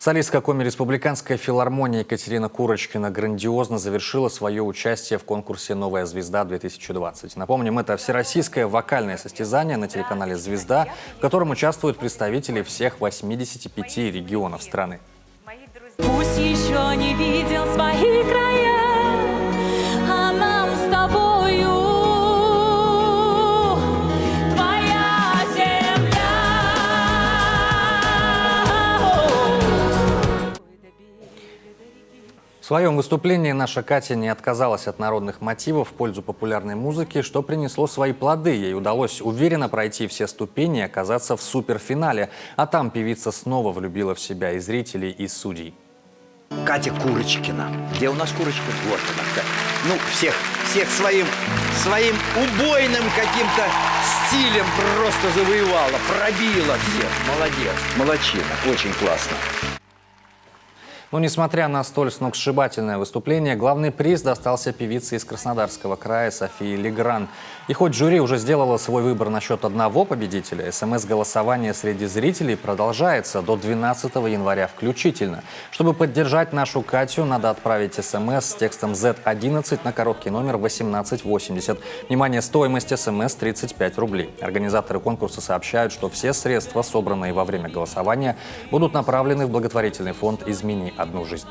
Солистка Коми-республиканской филармонии Екатерина Курочкина грандиозно завершила свое участие в конкурсе «Новая звезда-2020». Напомним, это всероссийское вокальное состязание на телеканале «Звезда», в котором участвуют представители всех 85 регионов страны. Пусть еще не видел свои края, а нам с тобою твоя земля. В своем выступлении наша Катя не отказалась от народных мотивов в пользу популярной музыки, что принесло свои плоды. Ей удалось уверенно пройти все ступени и оказаться в суперфинале. А там певица снова влюбила в себя и зрителей, и судей. Катя Курочкина. Где у нас Курочкина? Вот она. Ну, всех своим убойным каким-то стилем просто завоевала, пробила всех. Молодец, молодчина, очень классно. Но несмотря на столь сногсшибательное выступление, главный приз достался певице из Краснодарского края Софии Легран. И хоть жюри уже сделало свой выбор насчет одного победителя, СМС-голосование среди зрителей продолжается до 12 января включительно. Чтобы поддержать нашу Катю, надо отправить СМС с текстом Z11 на короткий номер 1880. Внимание, стоимость СМС 35 рублей. Организаторы конкурса сообщают, что все средства, собранные во время голосования, будут направлены в благотворительный фонд «Измени одну жизнь».